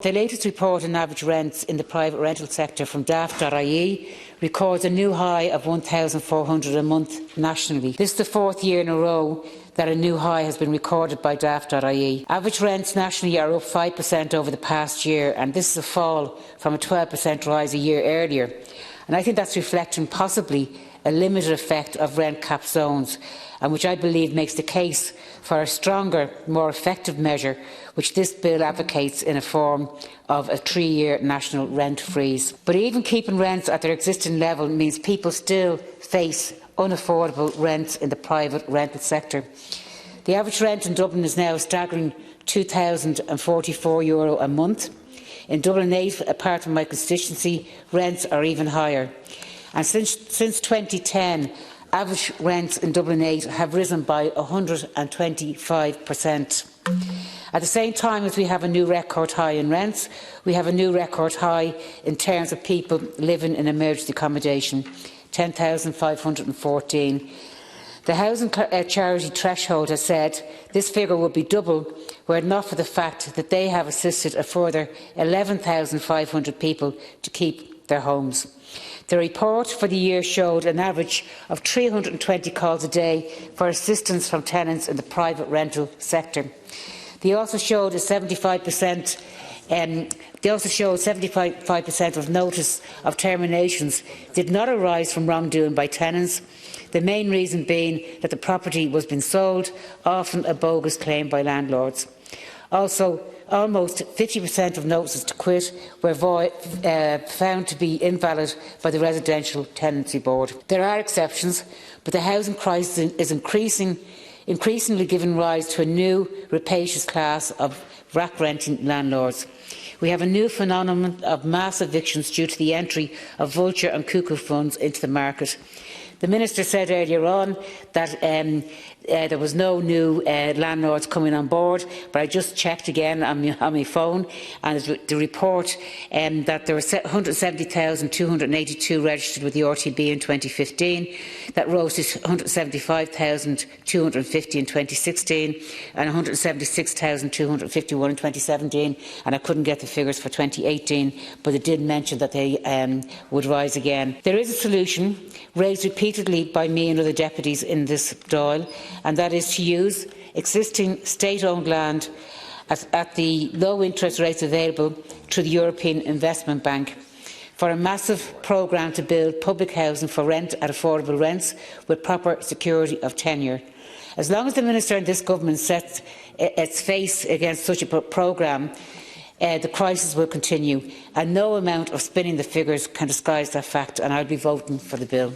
The latest report on average rents in the private rental sector from daft.ie records a new high of £1,400 a month nationally. This is the fourth year in a row that a new high has been recorded by daft.ie. Average rents nationally are up 5% over the past year, and this is a fall from a 12% rise a year earlier. And I think that's reflecting possibly a limited effect of rent cap zones, and which I believe makes the case for a stronger, more effective measure, which this bill advocates in a form of a 3-year national rent freeze. But even keeping rents at their existing level means people still face unaffordable rents in the private rental sector. The average rent in Dublin is now a staggering €2,044 a month. In Dublin 8, apart from my constituency, rents are even higher. And since 2010, average rents in Dublin 8 have risen by 125%. At the same time as we have a new record high in rents, we have a new record high in terms of people living in emergency accommodation, 10,514. The Housing Charity Threshold has said this figure would be double were it not for the fact that they have assisted a further 11,500 people to keep their homes. The report for the year showed an average of 320 calls a day for assistance from tenants in the private rental sector. They also showed 75% of notice of terminations did not arise from wrongdoing by tenants, the main reason being that the property was being sold, often a bogus claim by landlords. Also, almost 50% of notices to quit were found to be invalid by the Residential Tenancy Board. There are exceptions, but the housing crisis is increasingly giving rise to a new rapacious class of rack-renting landlords. We have a new phenomenon of mass evictions due to the entry of vulture and cuckoo funds into the market. The Minister said earlier on that there was no new landlords coming on board, but I just checked again on my phone, and the report that there were 170,282 registered with the RTB in 2015. That rose to 175,250 in 2016 and 176,251 in 2017. And I couldn't get the figures for 2018, but it did mention that they would rise again. There is a solution raised repeatedly by me and other deputies in this Dáil, and that is to use existing state-owned land at the low interest rates available through the European Investment Bank for a massive programme to build public housing for rent at affordable rents with proper security of tenure. As long as the Minister and this government sets its face against such a programme, the crisis will continue, and no amount of spinning the figures can disguise that fact, and I will be voting for the bill.